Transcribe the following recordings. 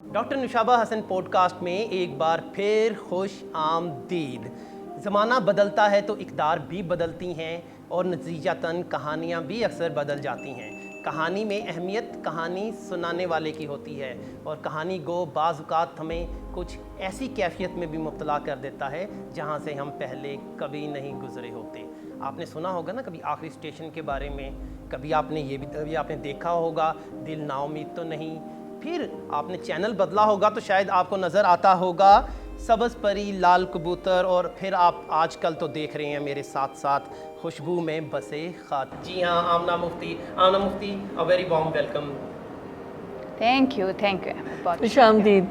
Doctor नुशाबा Hasan podcast में एक बार फिर खुश आमदीद। ज़माना बदलता है तो इक़दार भी बदलती हैं और नतीजतन कहानियाँ भी अक्सर बदल जाती हैं। कहानी में अहमियत कहानी सुनाने वाले की होती है और कहानी गो बाज़ औक़ात हमें कुछ ऐसी कैफियत में भी मुब्तला कर देता है जहाँ से हम पहले कभी नहीं गुज़रे होते। आपने सुना होगा ना कभी आखिरी स्टेशन के बारे में, कभी आपने देखा होगा दिल नाउमीद तो नहीं, फिर आपने चैनल बदला होगा तो शायद आपको नज़र आता होगा सब्ज़ परी, लाल कबूतर, और फिर आप आजकल तो देख रहे हैं मेरे साथ साथ खुशबू में बसे खात। जी हाँ, Amna Mufti, a very warm welcome. Thank you बहुत खुश आमदीद।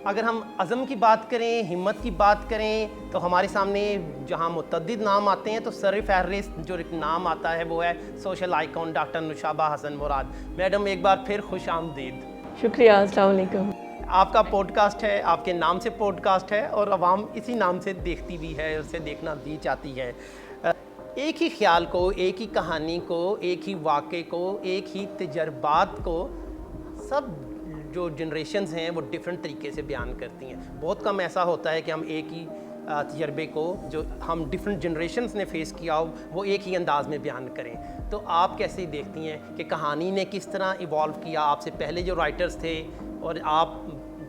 अगर हम अज़म की बात करें, हिम्मत की बात करें, तो हमारे सामने जहाँ मुतअद्दिद नाम आते हैं तो सर फहरिस्त जो नाम आता है वो है सोशल आइकॉन डॉक्टर नुशाबा हसन मुराद। मैडम एक बार फिर खुश आमदीद। शुक्रिया, अस्सलाम वालेकुम। आपका पॉडकास्ट है, आपके नाम से पॉडकास्ट है और आवाम इसी नाम से देखती भी है, उससे देखना भी चाहती है। एक ही ख्याल को, एक ही कहानी को, एक ही वाक़े को, एक ही तजर्बात को सब जो जनरेशन्स हैं वो डिफरेंट तरीके से बयान करती हैं। बहुत कम ऐसा होता है कि हम एक ही तजर्बे को जो हम डिफरेंट जनरेशन्स ने फेस किया हो वो एक ही अंदाज़ में बयान करें। तो आप कैसे देखती हैं कि कहानी ने किस तरह इवॉल्व किया, आपसे पहले जो राइटर्स थे और आप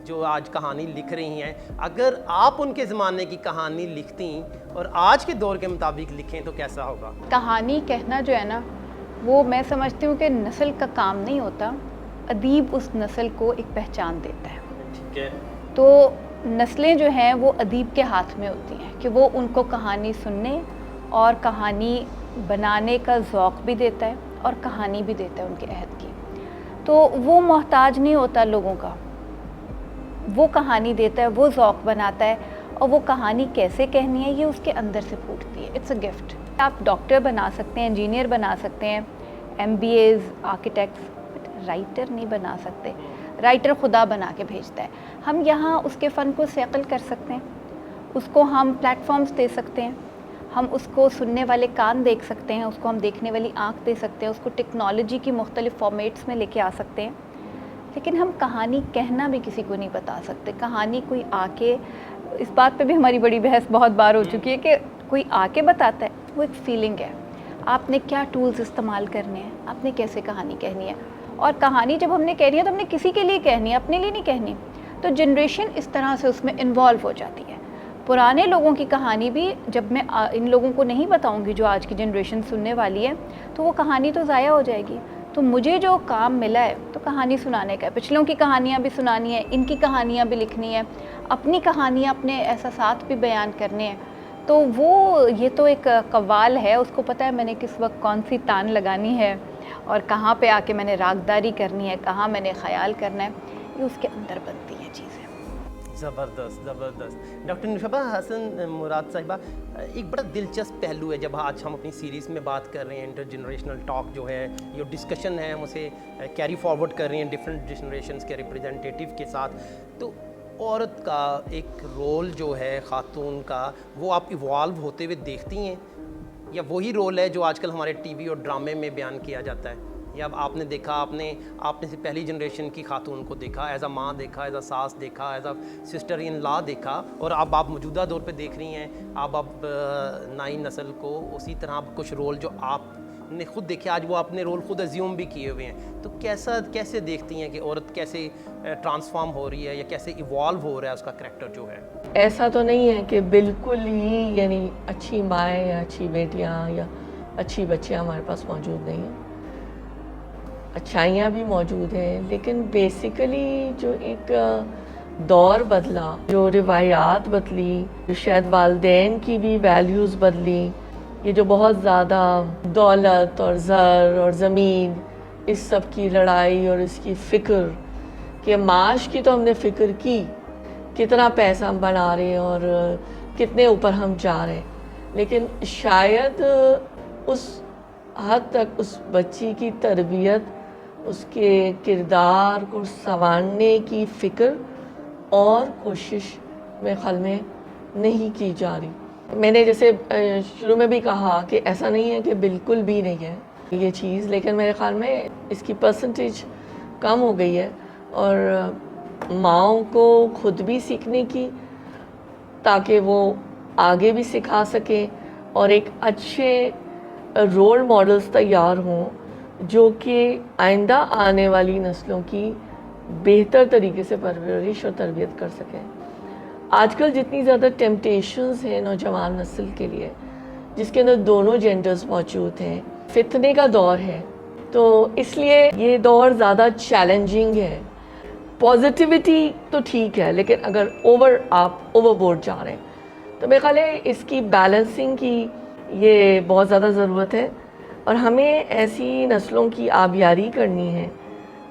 जो आज कहानी लिख रही हैं, अगर आप उनके ज़माने की कहानी लिखती और आज के दौर के मुताबिक लिखें तो कैसा होगा? कहानी कहना जो है ना, वो मैं समझती हूँ कि नस्ल का काम नहीं होता, अदीब उस नस्ल को एक पहचान देता है। ठीक है। तो नस्लें जो हैं वो अदीब के हाथ में होती हैं कि वो उनको कहानी सुनने और कहानी बनाने का ज़ौक़ भी देता है और कहानी भी देता है उनके अहद की। तो वो मोहताज नहीं होता लोगों का, वो कहानी देता है, वो ज़ौक़ बनाता है और वो कहानी कैसे कहनी है ये उसके अंदर से फूटती है। It's a gift. आप डॉक्टर बना सकते हैं, इंजीनियर बना सकते हैं, MBAs, आर्किटेक्ट्स, राइटर नहीं बना सकते। राइटर खुदा बना के भेजता है। हम यहाँ उसके फ़न को सैकल कर सकते हैं, उसको हम प्लेटफॉर्म्स दे सकते हैं, हम उसको सुनने वाले कान देख सकते हैं, उसको हम देखने वाली आँख दे सकते हैं, उसको टेक्नोलॉजी की मुख्तलिफ़ फॉर्मेट्स में लेके आ सकते हैं। लेकिन हम कहानी कहना भी किसी को नहीं बता सकते। कहानी कोई आके, इस बात पे भी हमारी बड़ी बहस बहुत बार हो चुकी है कि कोई आके बताता है, वो एक फ़ीलिंग है। आपने क्या टूल्स इस्तेमाल करने हैं, आपने कैसे कहानी कहनी है, और कहानी जब हमने कहनी है तो हमने किसी के लिए कहनी है, अपने लिए नहीं कहनी। तो जनरेशन इस तरह से उसमें इन्वॉल्व हो जाती है। पुराने लोगों की कहानी भी जब मैं इन लोगों को नहीं बताऊंगी जो आज की जनरेशन सुनने वाली है, तो वो कहानी तो ज़ाया हो जाएगी। तो मुझे जो काम मिला है तो कहानी सुनाने का है। पिछलों की कहानियाँ भी सुनानी है, इनकी कहानियाँ भी लिखनी है, अपनी कहानियाँ, अपने एहसासात भी बयान करने हैं। तो वो ये तो एक कव्वाल है, उसको पता है मैंने किस वक्त कौन सी तान लगानी है और कहाँ पे आके मैंने रागदारी करनी है, कहाँ मैंने ख़याल करना है, ये उसके अंदर बनती हैं चीज़ें। ज़बरदस्त ज़बरदस्त। डॉक्टर नुशाबा हसन मुराद साहिबा, एक बड़ा दिलचस्प पहलू है जब आज हम अपनी सीरीज़ में बात कर रहे हैं, इंटरजनरेशनल टॉक जो है, ये डिस्कशन है, हम उसे कैरी फॉरवर्ड कर रहे हैं डिफरेंट जनरेशन्स के रिप्रेजेंटेटिव के साथ। तो औरत का एक रोल जो है, ख़ातून का, वो आप इवॉल्व होते हुए देखती हैं, या वही रोल है जो आजकल हमारे टीवी और ड्रामे में बयान किया जाता है? या अब आपने देखा, आपने से पहली जनरेशन की खातून को देखा, एज अ माँ देखा, एज अ सास देखा, as a sister in law देखा, और अब आप मौजूदा दौर पे देख रही हैं, अब नई नस्ल को उसी तरह कुछ रोल जो आपने ख़ुद देखे, आज वो अपने रोल ख़ुद अज्यूम भी किए हुए हैं। तो कैसे देखती हैं कि औरत कैसे ट्रांसफॉर्म हो रही है या कैसे इवॉल्व हो रहा है उसका करैक्टर जो है? ऐसा तो नहीं है कि बिल्कुल ही यानी अच्छी माएँ या अच्छी बेटियाँ या अच्छी बच्चियाँ हमारे पास मौजूद नहीं हैं। अच्छाइयाँ भी मौजूद हैं, लेकिन बेसिकली जो एक दौर बदला, जो रिवायात बदली, जो शायद वालिदैन की भी वैल्यूज़ बदली, ये जो बहुत ज़्यादा दौलत और ज़र और ज़मीन, इस सब की लड़ाई और इसकी फ़िक्र कि माश की तो हमने फ़िक्र की, कितना पैसा हम बना रहे हैं और कितने ऊपर हम जा रहे हैं, लेकिन शायद उस हद तक उस बच्ची की तरबियत, उसके किरदार को संवारने की फ़िक्र और कोशिश मेरे ख़्याल में नहीं की जा रही। मैंने जैसे शुरू में भी कहा कि ऐसा नहीं है कि बिल्कुल भी नहीं है ये चीज़, लेकिन मेरे ख़्याल में इसकी परसेंटेज कम हो गई है और माओं को खुद भी सीखने की, ताकि वो आगे भी सिखा सकें और एक अच्छे रोल मॉडल्स तैयार हों जो कि आइंदा आने वाली नस्लों की बेहतर तरीके से परवरिश और तरबियत कर सकें। आजकल जितनी ज़्यादा टेम्पटेशंस हैं नौजवान नस्ल के लिए, जिसके अंदर दोनों जेंडर्स मौजूद हैं, फितने का दौर है, तो इसलिए ये दौर ज़्यादा चैलेंजिंग है। पॉजिटिविटी तो ठीक है, लेकिन अगर आप ओवरबोर्ड जा रहे हैं तो मेरे ख्याल है इसकी बैलेंसिंग की ये बहुत ज़्यादा ज़रूरत है। और हमें ऐसी नस्लों की आबियारी करनी है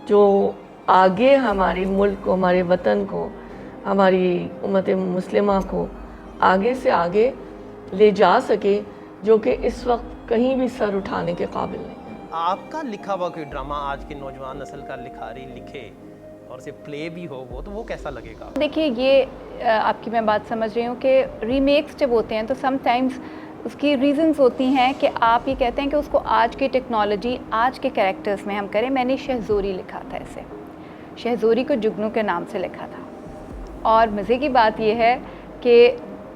जो आगे हमारे मुल्क को, हमारे वतन को, हमारी उम्मत मुस्लिमा को आगे से आगे ले जा सके, जो कि इस वक्त कहीं भी सर उठाने के काबिल नहीं। आपका लिखा हुआ कोई ड्रामा आज के नौजवान नस्ल का लिखारी लिखे और उसे प्ले भी हो वो, तो वो कैसा लगेगा? देखिए, ये आपकी मैं बात समझ रही हूँ कि रीमेक्स जब होते हैं तो समटाइम्स उसकी रीज़न्स होती हैं कि आप ये कहते हैं कि उसको आज की टेक्नोलॉजी, आज के कैरेक्टर्स में हम करें। मैंने शहज़ोरी लिखा था, ऐसे शहज़ोरी को जुगनू के नाम से लिखा था। और मज़े की बात यह है कि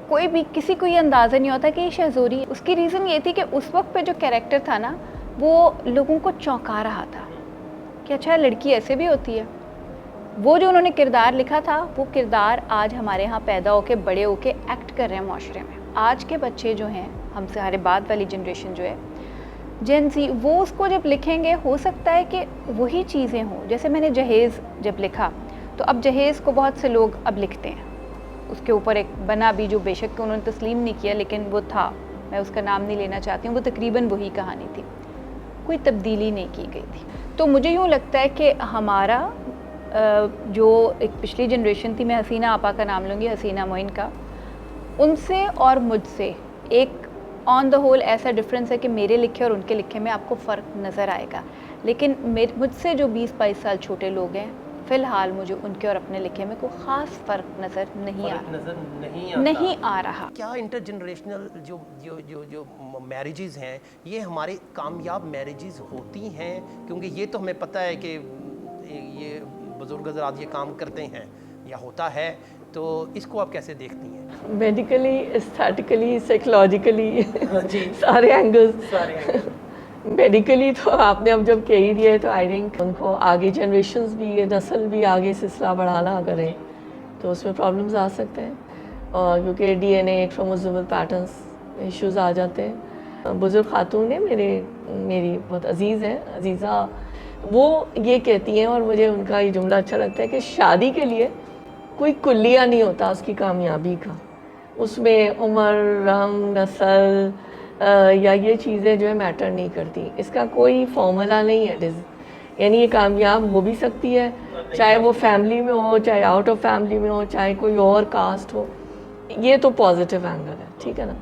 कोई भी किसी को ये अंदाज़ा नहीं होता कि ये शहज़ोरी। उसकी रीज़न ये थी कि उस वक्त पे जो कैरेक्टर था ना, वो लोगों को चौंका रहा था कि अच्छा, लड़की ऐसे भी होती है। वो जो उन्होंने किरदार लिखा था, वो किरदार आज हमारे यहाँ पैदा होके बड़े होके एक्ट कर रहे हैं माशरे में। आज के बच्चे जो हैं, हमसे हमारे बाद वाली जनरेशन जो है, जेन ज़ी, वो उसको जब लिखेंगे हो सकता है कि वही चीज़ें हों। जैसे मैंने जहेज़ जब लिखा, तो अब जहेज़ को बहुत से लोग अब लिखते हैं। उसके ऊपर एक बना भी, जो बेशक कि उन्होंने तस्लीम नहीं किया, लेकिन वो था, मैं उसका नाम नहीं लेना चाहती हूँ, वो तकरीबन वही कहानी थी, कोई तब्दीली नहीं की गई थी। तो मुझे यूँ लगता है कि हमारा जो एक पिछली जनरेशन थी, मैं हसीना आपा का नाम लूँगी, हसीना मोइन का, उनसे और मुझसे एक ऑन द होल ऐसा डिफरेंस है कि मेरे लिखे और उनके लिखे में आपको फ़र्क नज़र आएगा। लेकिन मुझसे जो 20-22 साल छोटे लोग हैं, फ़िलहाल मुझे उनके और अपने लिखे में कोई ख़ास फ़र्क नज़र नहीं आ रहा। क्या इंटरजनरेशनल जो जो जो जो मैरिजेज़ हैं, ये हमारे कामयाब मैरिजेज़ होती हैं? क्योंकि ये तो हमें पता है कि ये बुज़ुर्ग हज़रात ये काम करते हैं या होता है, तो इसको आप कैसे देखती हैं? मेडिकली, एस्थेटिकली, साइकोलॉजिकली सारे एंगल्स। मेडिकली तो आपने अब जब कह ही दिया है, तो आई थिंक उनको आगे जनरेशन्स भी, ये नस्ल भी आगे सिलसिला बढ़ाना करें तो उसमें प्रॉब्लम्स आ सकते हैं। और क्योंकि डीएनए क्रोमोसोमल पैटर्न्स इश्यूज आ जाते हैं। बुज़ुर्ग खातून है मेरी बहुत अजीज़ हैं, अजीज़ा, वो ये कहती हैं, और मुझे उनका ये जुमला अच्छा लगता है कि शादी के लिए कोई कुल्लिया नहीं होता उसकी कामयाबी का। उसमें उम्र, रंग, नस्ल या ये चीज़ें जो है मैटर नहीं करती। इसका कोई फॉर्मूला नहीं है। यानी ये कामयाब हो भी सकती है, चाहे वो फैमिली में हो, चाहे आउट ऑफ फैमिली में हो, चाहे कोई और कास्ट हो। ये तो पॉजिटिव एंगल है, ठीक है ना।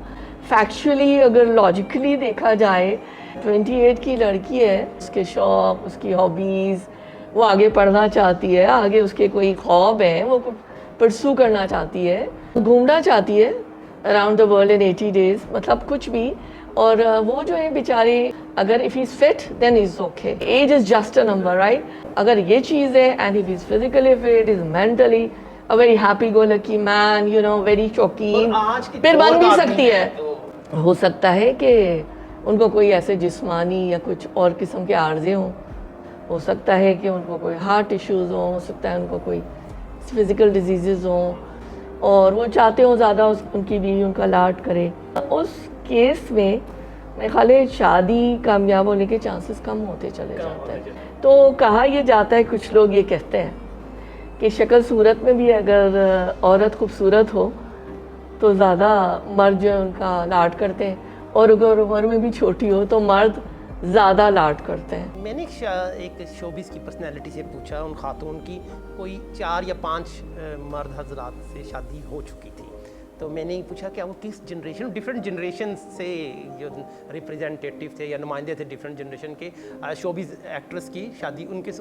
फैक्चुअली अगर लॉजिकली देखा जाए, 28 की लड़की है, उसके शौक़, उसकी हॉबीज़, वो आगे पढ़ना चाहती है, आगे उसके कोई ख्वाब है, वो परसू करना चाहती है, घूमना चाहती है around the world in 80 days, मतलब कुछ भी। और वो जो है बेचारे, अगर if is fit then is okay, age is just a number, right. अगर ये चीज़ है, and if is physically fit, is mentally a very happy go lucky man, you know, very शौकीन, फिर बन भी सकती है। हो सकता है कि उनको कोई ऐसे जिस्मानी या कुछ और किस्म के आर्जे हों, हो सकता है कि उनको कोई हार्ट इश्यूज़ हों, हो सकता है उनको कोई फिज़िकल डिजीज़ हों, और वो चाहते हो ज़्यादा उनकी बीवी उनका लाड करे। उस केस में मेरे ख्याल है शादी कामयाब होने के चांसेस कम होते चले जाते हैं। तो कहा यह जाता है, कुछ लोग ये कहते हैं कि शक्ल सूरत में भी अगर औरत खूबसूरत हो तो ज़्यादा मर्द जो है उनका लाड करते हैं, और अगर उम्र में भी छोटी हो तो मर्द ज़्यादा लाड करते हैं। मैंने एक शोबिस की पर्सनैलिटी से पूछा, उन खातून की कोई 4 या 5 मर्द हजरात से शादी हो चुकी थी, तो मैंने पूछा कि वो किस जनरेशन, डिफरेंट जनरेशन से जो रिप्रेजेंटेटिव थे या नुमाइंदे थे डिफरेंट जनरेशन के, शोबिस एक्ट्रेस की शादी उनके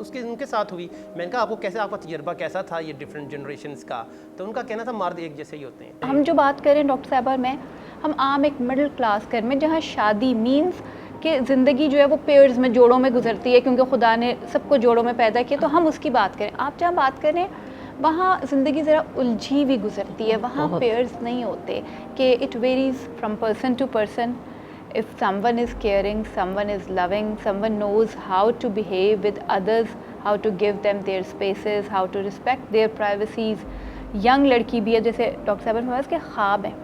साथ हुई। मैंने कहा आपको कैसे, आपका तजर्बा कैसा था ये डिफरेंट जनरेशंस का? तो उनका कहना था मर्द एक जैसे ही होते हैं। हम जो बात करें डॉक्टर साहब और मैं, हम आम एक मिडिल क्लास घर में, जहाँ शादी मीन्स कि ज़िंदगी जो है वो पेयर्स में, जोड़ों में गुजरती है, क्योंकि खुदा ने सबको जोड़ों में पैदा किया, तो हम उसकी बात करें। आप जहाँ बात करें वहाँ ज़िंदगी ज़रा उलझी हुई गुजरती है, वहाँ पेयर्स नहीं होते कि it varies from person to person. If someone is caring, someone is loving, someone knows how to behave with others, how to give them their spaces, how to respect their privacies. Young लड़की भी है, जैसे doctor साहब ने के ख्वाब हैं,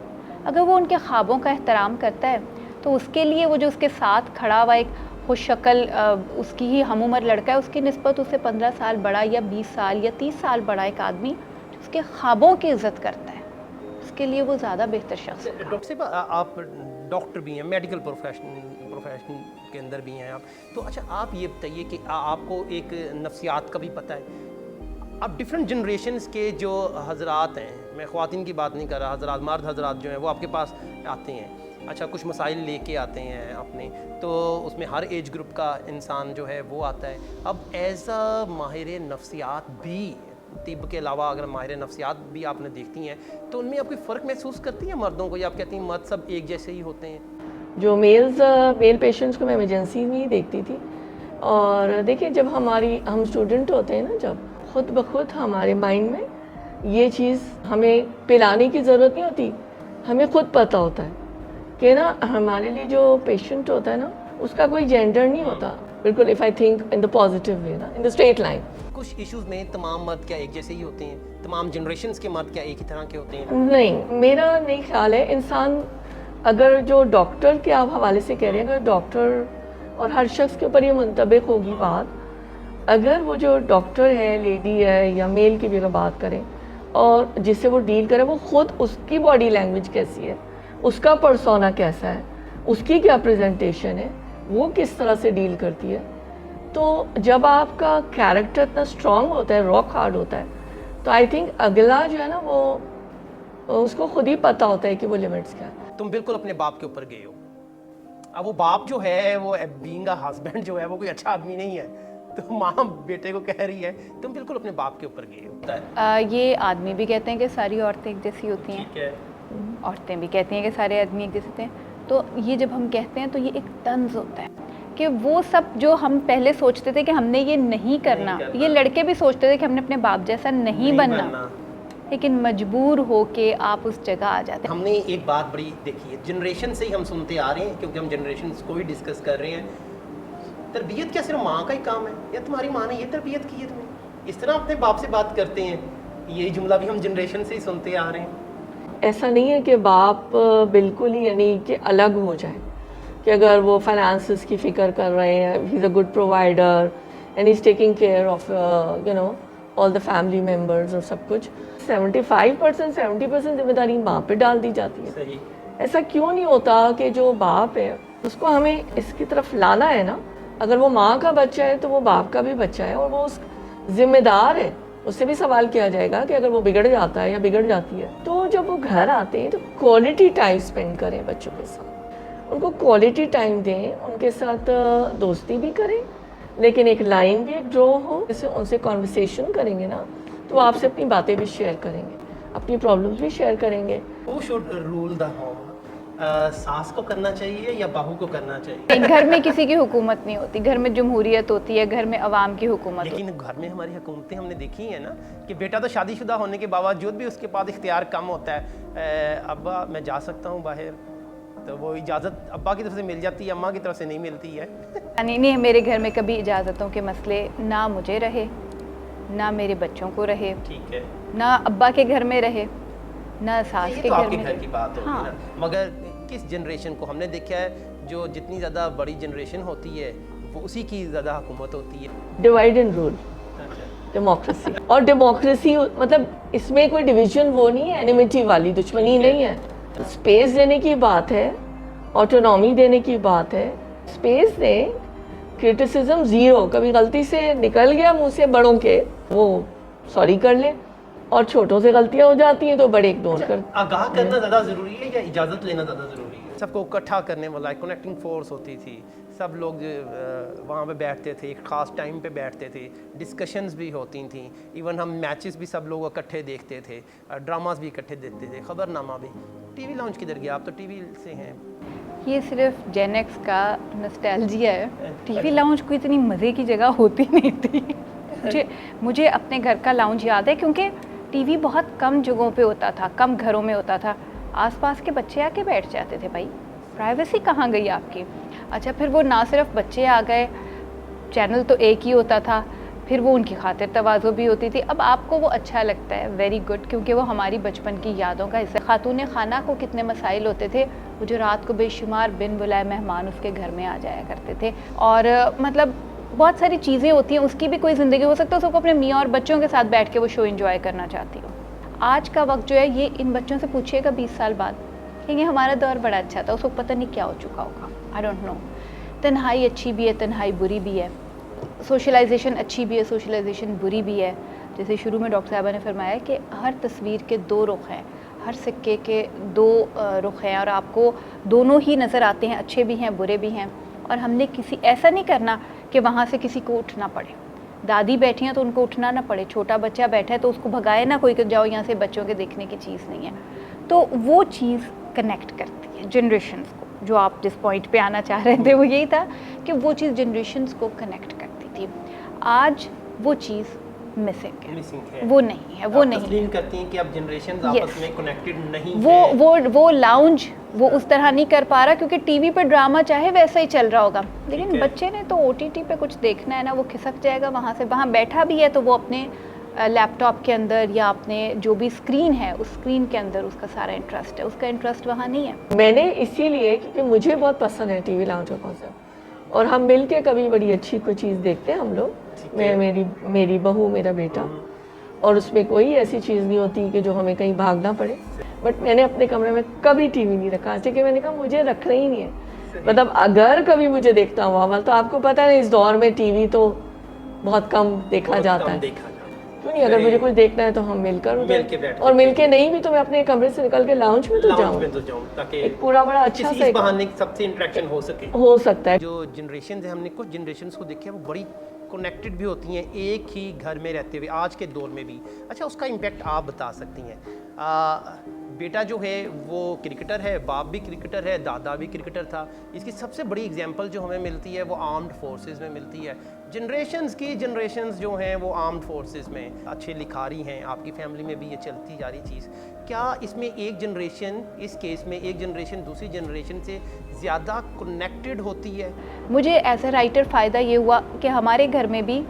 अगर वो उनके ख्वाबों का एहतराम करता है तो उसके लिए वो जो उसके साथ खड़ा हुआ एक खुश शक्ल उसकी ही हम उम्र लड़का है, उसकी निस्बत उससे 15 साल बड़ा या 20 साल या 30 साल बड़ा एक आदमी जो उसके ख्वाबों की इज़्ज़त करता है, उसके लिए वो ज़्यादा बेहतर शख्स है. डॉक्टर साहब आप डॉक्टर भी हैं, मेडिकल प्रोफेशन के अंदर भी हैं आप, तो अच्छा आप ये बताइए कि आपको एक नफ्सियात का भी पता है. अब डिफरेंट जनरेशन्स के जो हजरात हैं, मैं ख़वातीन की बात नहीं कर रहा, हजरात मर्द हजरात जो हैं वो आपके पास आते हैं, अच्छा कुछ मसाइल लेके आते हैं अपने, तो उसमें हर एज ग्रुप का इंसान जो है वो आता है. अब एज़ अ माहिर नफ्सियात भी, तिब के अलावा अगर माहिर नफ्सियात भी आपने देखती हैं तो उनमें आप कोई फ़र्क महसूस करती हैं मर्दों को, या आप कहती हैं मर्द सब एक जैसे ही होते हैं? जो मेल पेशेंट्स को मैं इमरजेंसी में ही देखती थी, और देखिए जब हम स्टूडेंट होते हैं ना, जब खुद ब खुद हमारे माइंड में ये चीज़ हमें पिलाने की ज़रूरत नहीं होती, हमें खुद पता होता है कि ना हमारे लिए जो पेशेंट होता है ना उसका कोई जेंडर नहीं होता, बिल्कुल. If I think in the positive way ना, इन द स्ट्रेट लाइन. कुछ इश्यूज़ में तमाम मर्द क्या एक जैसे ही होते हैं, तमाम जनरेशन्स के मर्द क्या एक ही तरह के होते हैं? नहीं, मेरा नहीं ख्याल है. इंसान अगर जो डॉक्टर के आप हवाले से कह रहे हैं, अगर डॉक्टर और हर शख्स के ऊपर ये मुंतबिक होगी बात, अगर वो जो डॉक्टर है, लेडी है या मेल की भी अगर बात करें और जिससे वो डील करें, वो खुद उसकी बॉडी लैंग्वेज कैसी है, उसका पर्सोना कैसा है, उसकी क्या प्रेजेंटेशन है, वो किस तरह से डील करती है, तो जब आपका कैरेक्टर इतना स्ट्रॉन्ग होता है, रॉक हार्ड होता है, तो आई थिंक अगला जो है ना वो उसको खुद ही पता होता है कि वो लिमिट्स क्या है. तुम बिल्कुल अपने बाप के ऊपर गए हो. अब वो बाप जो है वो बीइंग अ हस्बैंड जो है वो कोई अच्छा आदमी नहीं है, तो माँ बेटे को कह रही है तुम बिल्कुल अपने बाप के ऊपर गए हो. ये आदमी भी कहते हैं कि सारी औरतें एक जैसी होती हैं, ठीक है, औरतें भी कहती हैं कि सारे आदमी एक जैसे होते हैं. तो ये जब हम कहते हैं तो ये एक तंज होता है कि वो सब जो हम पहले सोचते थे कि हमने ये नहीं करना, ये लड़के भी सोचते थे कि हमने अपने बाप जैसा नहीं बनना, लेकिन मजबूर हो के आप उस जगह आ जाते हैं. हमने एक बात बड़ी देखी है, जनरेशन से ही हम सुनते आ रहे हैं, क्योंकि हम जनरेशन को ही डिस्कस कर रहे हैं. तरबियत क्या सिर्फ माँ का ही काम है, या तुम्हारी माँ ने ये तरबियत की है तुम्हें, इस तरह अपने बाप से बात करते हैं, यही जुमला भी हम जनरेशन से ही सुनते आ रहे हैं. ऐसा नहीं है कि बाप बिल्कुल ही यानी कि अलग हो जाए, कि अगर वो फाइनेंसेस की फ़िक्र कर रहे हैं, he is a good provider and he is taking care of all the family members और सब कुछ, 75% 70% जिम्मेदारी माँ पे डाल दी जाती है. सही. ऐसा क्यों नहीं होता कि जो बाप है उसको हमें इसकी तरफ लाना है ना, अगर वो माँ का बच्चा है तो वो बाप का भी बच्चा है और वो उस जिम्मेदार है. उससे भी सवाल किया जाएगा कि अगर वो बिगड़ जाता है या बिगड़ जाती है, तो जब वो घर आते हैं तो क्वालिटी टाइम स्पेंड करें बच्चों के साथ, उनको क्वालिटी टाइम दें, उनके साथ दोस्ती भी करें, लेकिन एक लाइन भी एक ड्रॉ हो, जैसे उनसे कॉन्वर्सेशन करेंगे ना तो आपसे अपनी बातें भी शेयर करेंगे, अपनी प्रॉब्लम्स भी शेयर करेंगे. Who should rule the home? सास को करना चाहिए या बहू को करना चाहिए? एक घर में किसी की हुकूमत नहीं होती, घर में जमहूरियत होती है, घर में अवाम की हुकूमत होती है. लेकिन घर में हमारी हुकूमतें हमने देखी हैं ना कि बेटा तो शादीशुदा होने के बावजूद भी उसके पास इख्तियार कम होता है. अब्बा मैं जा सकता हूँ बाहर, तो वो इजाज़त अब्बा की तरफ से मिल जाती है, अम्मा की तरफ से नहीं मिलती है. नहीं, मेरे घर में कभी इजाज़तों के मसले ना मुझे रहे, ना मेरे बच्चों को रहे, ठीक है, ना अब्बा के घर में रहे, ना सास के तो घर आपके में घर की बात होगी हाँ. ना. मगर किस जनरेशन को हमने देखा है, जो जितनी ज़्यादा बड़ी जनरेशन होती है वो उसी की ज़्यादा हुकूमत होती है. Divide and rule, democracy. और डेमोक्रेसी मतलब इसमें कोई डिवीजन वो नहीं है, एनिमिटी वाली दुश्मनी नहीं है. स्पेस देने की बात है, ऑटोनॉमी देने की बात है, स्पेस दें, क्रिटिसिज्म ज़ीरो, कभी गलती से निकल गया मुंह से बड़ों के वो सॉरी कर ले, और छोटों से गलतियां हो जाती हैं तो बड़े इग्नोर कर. आगाह करना ज़्यादा ज़रूरी है या इजाज़त लेना ज़्यादा ज़रूरी है? सबको इकट्ठा करने वाला एक कनेक्टिंग फोर्स होती थी, सब लोग वहाँ पे बैठते थे, एक ख़ास टाइम पे बैठते थे, डिस्कशंस भी होती थी, इवन हम मैचेस भी सब लोग इकट्ठे देखते थे, ड्रामास भी इकट्ठे देखते थे, खबरनामा भी. टीवी लाउंज किधर गया? आप तो टीवी से हैं. ये सिर्फ जेन एक्स का नॉस्टैल्जिया है. टीवी लाउंज कोई इतनी मज़े की जगह होती नहीं थी. मुझे अपने घर का लाउंज याद है, क्योंकि टीवी बहुत कम जगहों पे होता था, कम घरों में होता था, आसपास के बच्चे आके बैठ जाते थे। भाई प्राइवेसी कहाँ गई आपकी? अच्छा, फिर वो ना सिर्फ बच्चे आ गए, चैनल तो एक ही होता था, फिर वो उनकी खातिर तवाज़ो भी होती थी। अब आपको वो अच्छा लगता है, वेरी गुड, क्योंकि वो हमारी बचपन की यादों का हिस्सा। खातून खाना को कितने मसाइल होते थे, वो जो रात को बेशुमार बिन बुलाए मेहमान उसके घर में आ जाया करते थे, और मतलब बहुत सारी चीज़ें होती हैं, उसकी भी कोई ज़िंदगी हो सकता है, उसको अपने मियाँ और बच्चों के साथ बैठ के वो शो एंजॉय करना चाहती हो। आज का वक्त जो है, ये इन बच्चों से पूछिएगा 20 साल बाद, क्योंकि हमारा दौर बड़ा अच्छा था, उसको पता नहीं क्या हो चुका होगा, आई डोंट नो। तन्हाई अच्छी भी है, तन्हाई बुरी भी है, सोशलाइजेशन अच्छी भी है, सोशलाइजेशन बुरी भी है। जैसे शुरू में डॉक्टर साहबा ने फरमाया कि हर तस्वीर के दो रुख हैं, हर सिक्के के दो रुख हैं, और आपको दोनों ही नज़र आते हैं, अच्छे भी हैं बुरे भी हैं। और हमने किसी ऐसा नहीं करना कि वहाँ से किसी को उठना पड़े। दादी बैठी हैं तो उनको उठना ना पड़े, छोटा बच्चा बैठा है तो उसको भगाए ना कोई कि जाओ यहाँ से, बच्चों के देखने की चीज़ नहीं है। तो वो चीज़ कनेक्ट करती है जनरेशन्स को। जो आप जिस पॉइंट पे आना चाह रहे थे वो यही था कि वो चीज़ जनरेशन्स को कनेक्ट करती थी। आज वो चीज़ मिसिंग है, वो नहीं है, वो नहीं तस्लीम करती हैं कि अब जनरेशन्स आपस में कनेक्टेड नहीं वो लाउंज वो उस तरह नहीं कर पा रहा, क्योंकि टीवी पे ड्रामा चाहे वैसा ही चल रहा होगा, लेकिन बच्चे ने तो ओटीटी पे कुछ देखना है ना, वो खिसक जाएगा वहाँ से। वहाँ बैठा भी है तो वो अपने लैपटॉप के अंदर या अपने जो भी स्क्रीन है उस स्क्रीन के अंदर उसका सारा इंटरेस्ट है, उसका इंटरेस्ट वहाँ नहीं है। मैंने इसीलिए, क्योंकि मुझे बहुत पसंद है टीवी लाउंज का कॉन्सेप्ट, और हम मिल के कभी बड़ी अच्छी कोई चीज़ देखते हैं हम लोग, मैं मेरी बहू मेरा बेटा, और उसमें कोई ऐसी चीज़ नहीं होती कि जो हमें कहीं भागना पड़े। बट मैंने अपने कमरे में कभी टीवी नहीं रखा, क्योंकि मैंने कहा मुझे रखना ही नहीं है। मतलब अगर कभी मुझे देखता हुआ, मतलब तो आपको पता है इस दौर में टीवी तो बहुत कम देखा जाता है, क्यों नहीं? अगर मुझे कुछ देखना है तो हम मिलकर उधर, और मिलके नहीं भी तो मैं अपने कमरे से निकल के लाउंज में तो जाऊँ, ताकि एक पूरा बड़ा अच्छा सा बहाने सबसे इंटरेक्शन हो सकता है। जो जनरेशन है, हमने कुछ जनरेशन को देखा है वो बड़ी कनेक्टेड भी होती हैं एक ही घर में रहते हुए आज के दौर में भी। अच्छा, उसका इम्पैक्ट आप बता सकती हैं? बेटा जो है वो क्रिकेटर है, बाप भी क्रिकेटर है, दादा भी क्रिकेटर था। इसकी सबसे बड़ी एग्जांपल जो हमें मिलती है वो आर्म्ड फोर्सेस में मिलती है। जनरेशन्स जो हैं वो आर्म्ड फोर्सेस में अच्छे लिखारी हैं, आपकी फैमिली में भी ये चलती जा रही चीज़। क्या इसमें एक जनरेशन, इस केस में एक जनरेशन दूसरी जनरेशन से ज़्यादा कनेक्टेड होती है? मुझे एज ए राइटर फ़ायदा ये हुआ कि हमारे घर में भी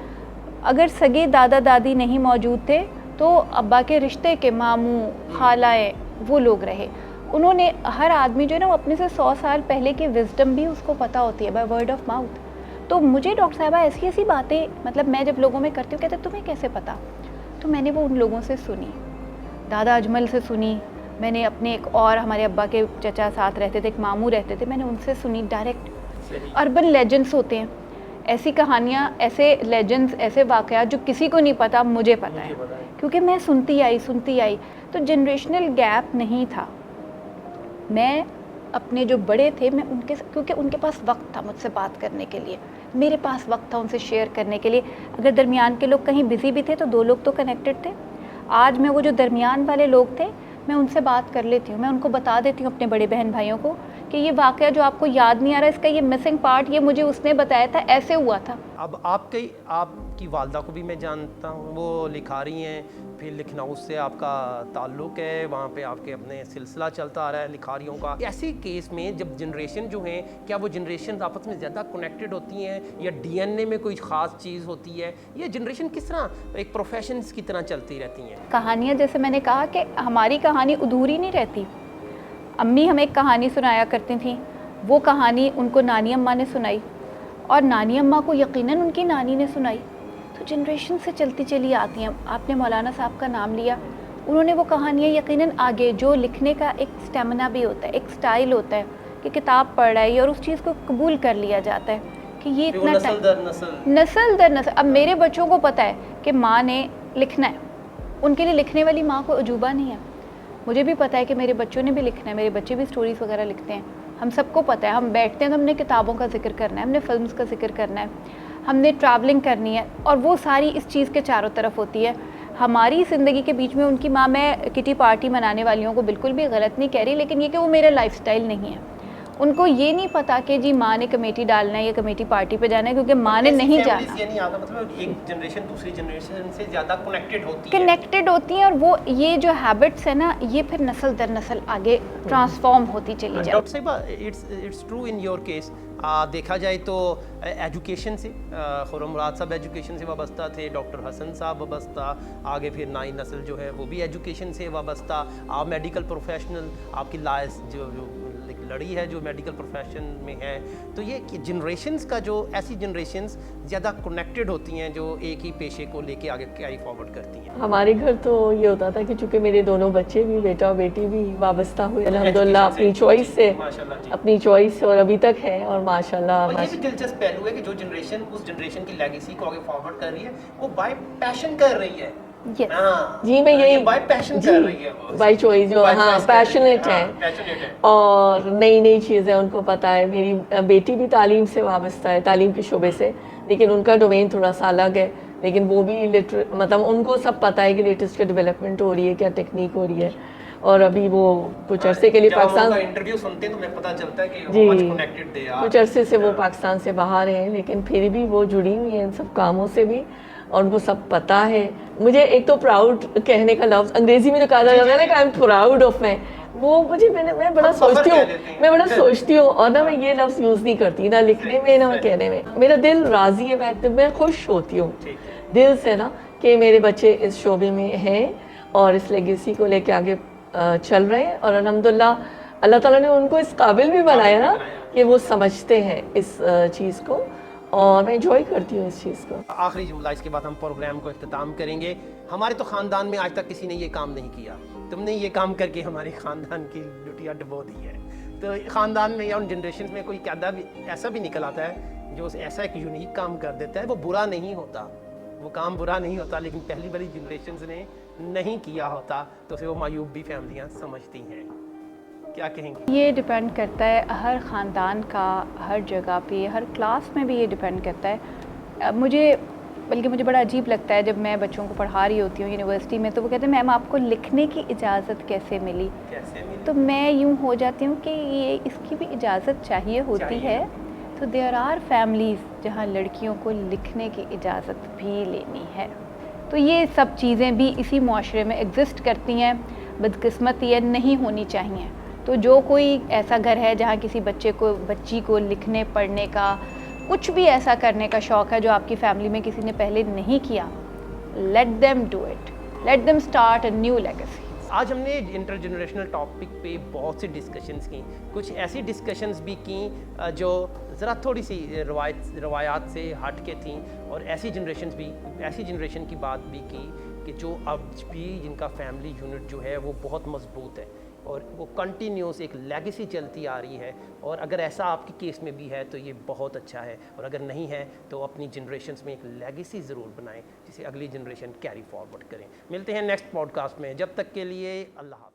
अगर सगे दादा दादी नहीं मौजूद थे तो अब्बा के रिश्ते के मामू खालाएँ वो लोग रहे। उन्होंने, हर आदमी जो है ना वो अपने से 100 साल पहले की विजडम भी उसको पता होती है बाय वर्ड ऑफ माउथ। तो मुझे डॉक्टर साहबा ऐसी ऐसी बातें, मतलब मैं जब लोगों में करती हूँ कहते तुम्हें कैसे पता, तो मैंने वो उन लोगों से सुनी, दादा अजमल से सुनी, मैंने अपने एक और हमारे अब्बा के चचा साथ रहते थे, एक मामू रहते थे, मैंने उनसे सुनी डायरेक्ट। अर्बन लेजेंड्स होते हैं, ऐसी कहानियाँ, ऐसे लेजेंड्स, ऐसे वाक़यात जो किसी को नहीं पता, मुझे पता है क्योंकि मैं सुनती आई। तो जनरेशनल गैप नहीं था। मैं अपने जो बड़े थे मैं उनके, क्योंकि उनके पास वक्त था मुझसे बात करने के लिए, मेरे पास वक्त था उनसे शेयर करने के लिए। अगर दरमियान के लोग कहीं बिज़ी भी थे तो 2 लोग तो कनेक्टेड थे। आज मैं वो जो दरमियान वाले लोग थे मैं उनसे बात कर लेती हूँ, मैं उनको बता देती हूँ अपने बड़े बहन भाइयों को कि ये वाक़या जो आपको याद नहीं आ रहा, इसका ये मिसिंग पार्ट ये मुझे उसने बताया था, ऐसे हुआ था। अब आपकी वालदा को भी मैं जानता हूँ, वो लिखा रही हैं, फिर लखनऊ से आपका ताल्लुक़ है, वहाँ पे आपके अपने सिलसिला चलता आ रहा है लिखारियों का। ऐसे केस में जब जनरेशन जो हैं, क्या वो जनरेशन आपस में ज़्यादा कनेक्टेड होती हैं या डीएनए में कोई ख़ास चीज़ होती है, या जनरेशन किस तरह एक प्रोफेशंस की तरह चलती रहती हैं? कहानियाँ, जैसे मैंने कहा कि हमारी कहानी अधूरी नहीं रहती। अम्मी हमें एक कहानी सुनाया करती थी, वो कहानी उनको नानी अम्मा ने सुनाई और नानी अम्मा को यकीनन उनकी नानी ने सुनाई, तो जनरेशन से चलती चली आती हैं। आपने मौलाना साहब का नाम लिया, उन्होंने वो कहानियाँ यकीनन आगे, जो लिखने का एक स्टेमिना भी होता है, एक स्टाइल होता है कि किताब पढ़ रहा है और उस चीज़ को कबूल कर लिया जाता है कि ये इतना नस्ल दर नस्ल। अब मेरे बच्चों को पता है कि माँ ने लिखना है, उनके लिए लिखने वाली माँ कोई अजूबा नहीं है। मुझे भी पता है कि मेरे बच्चों ने भी लिखना है, मेरे बच्चे भी स्टोरीज़ वगैरह लिखते हैं। हम सबको पता है, हम बैठते हैं तो हमने किताबों का जिक्र करना है, हमने फिल्म्स का जिक्र करना है, हमने ट्रैवलिंग करनी है, और वो सारी इस चीज़ के चारों तरफ होती है। हमारी ज़िंदगी के बीच में उनकी माँ, मैं किटी पार्टी मनाने वालियों को बिल्कुल भी गलत नहीं कह रही, लेकिन ये कि वो मेरा लाइफस्टाइल नहीं है। उनको ये नहीं पता कि जी माँ ने कमेटी डालना है या कमेटी पार्टी पे जाना है, क्योंकि माँ ने नहीं जाना। ये नहीं आता, मतलब एक जनरेशन दूसरी जनरेशन से ज़्यादा कनेक्टेड होती है, कनेक्टेड होती हैं, और वो ये जो हैबिट्स है ना, ये फिर नस्ल दर नस्ल आगे ट्रांसफॉर्म होती चली जाती है। डॉक्टर साहिबा, it's true in your case. देखा जाए तो एजुकेशन से खुर्रम मुराद साहब एजुकेशन से वाबस्ता थे, डॉक्टर हसन साहब वाबस्ता, आगे फिर नई नस्ल जो है वो भी एजुकेशन से वाबस्ता, आप मेडिकल प्रोफेशनल, आपकी लाइस जो लड़ी है जो मेडिकल प्रोफेशन में है। तो ये जनरेशन्स का जो ऐसी जनरेशन्स ज़्यादा कनेक्टेड होती हैं जो एक ही पेशे को लेके आगे कैरी फॉरवर्ड करती हैं। हमारे घर तो ये होता था कि चूंकि मेरे दोनों बच्चे भी, बेटा और बेटी भी वाबस्ता हुए अल्हम्दुलिल्लाह अपनी चॉइस से, अपनी चॉइस से, और अभी तक है। और माशाल्लाह और ये भी दिलचस्प पहलू है कि जो जनरेशन उस जनरेशन की लेगेसी को आगे फॉरवर्ड कर रही है वो बाय पैशन कर रही है। Yes. जी मैं यही बाय पैशन कर रही है वो, बाई चॉइस जो हाँ पैशनेट है, पैशनेट है। और नई नई चीज़ें उनको पता है। मेरी बेटी भी तालीम से वाबस्ता है, तालीम के शोबे से, लेकिन उनका डोमेन थोड़ा सा अलग है, लेकिन वो भी मतलब उनको सब पता है कि लेटेस्ट डेवलपमेंट हो रही है, क्या टेक्निक हो रही है। और अभी वो कुछ अरसे के लिए पाकिस्तान इंटरव्यू सुनते हैं तो मैं पता चलता है कि जी मच कनेक्टेड दे यार। कुछ अरसे से वो पाकिस्तान से बाहर हैं, लेकिन फिर भी वो जुड़ी हुई हैं इन सब कामों से भी, और उनको सब पता है। मुझे एक तो प्राउड कहने का लफ्ज़ अंग्रेजी में जो कहा जाता है ना कि आई एम प्राउड ऑफ मैं, वो मुझे मैं बड़ा सोचती हूँ, मैं बड़ा सोचती हूँ, और ना मैं ये लफ्ज़ यूज़ नहीं करती, ना लिखने में ना कहने में। मेरा दिल राज़ी है, मैं खुश होती हूँ दिल से ना कि मेरे बच्चे इस शोबे में हैं और इस लेगेसी को लेके आगे चल रहे हैं। और अल्हम्दुलिल्लाह अल्लाह ताला ने उनको इस काबिल भी बनाया ना कि वो समझते हैं इस चीज़ को, और मैं एंजॉय करती हूँ इस चीज़ को। आखिरी जुमला, इसके बाद हम प्रोग्राम को इख्तिताम करेंगे। हमारे तो ख़ानदान में आज तक किसी ने ये काम नहीं किया, तुमने ये काम करके हमारे ख़ानदान की लुटिया डुबो दी है। तो ख़ानदान में या उन जनरेशन में कोई कहता भी ऐसा भी निकल आता है जो ऐसा एक यूनिक काम कर देता है, वो बुरा नहीं होता, वो काम बुरा नहीं होता, लेकिन पहली वाली जनरेशन ने नहीं किया होता तो उसे वो मायूब भी फैमिलियाँ समझती हैं। क्या कहेंगे? ये डिपेंड करता है हर ख़ानदान का, हर जगह पे, हर क्लास में भी ये डिपेंड करता है। बल्कि मुझे बड़ा अजीब लगता है जब मैं बच्चों को पढ़ा रही होती हूँ यूनिवर्सिटी में, तो वो कहते हैं मैम आपको लिखने की इजाज़त कैसे मिली? तो मैं यूँ हो जाती हूँ कि ये इसकी भी इजाज़त चाहिए होती है। तो देयर आर फैमिलीज़ जहाँ लड़कियों को लिखने की इजाज़त भी लेनी है। तो ये सब चीज़ें भी इसी मुआशरे में एग्जिस्ट करती हैं, बदकिस्मती है, नहीं होनी चाहिए। तो जो कोई ऐसा घर है जहाँ किसी बच्ची को लिखने पढ़ने का, कुछ भी ऐसा करने का शौक़ है जो आपकी फैमिली में किसी ने पहले नहीं किया, let them do it, let them start a new legacy. आज हमने इंटरजनरेशनल टॉपिक पे बहुत सी डिस्कशंस की, कुछ ऐसी डिस्कशंस भी की जो ज़रा थोड़ी सी रवायात से हट के थी, और ऐसी जनरेशन की बात भी की कि जो अब भी जिनका फैमिली यूनिट जो है वो बहुत मजबूत है और वो कंटिन्यूस एक लेगेसी चलती आ रही है। और अगर ऐसा आपके केस में भी है तो ये बहुत अच्छा है, और अगर नहीं है तो अपनी जनरेशन्स में एक लेगेसी ज़रूर बनाएं जिसे अगली जनरेशन कैरी फॉरवर्ड करें। मिलते हैं नेक्स्ट पॉडकास्ट में, जब तक के लिए अल्लाह हाफ़िज़।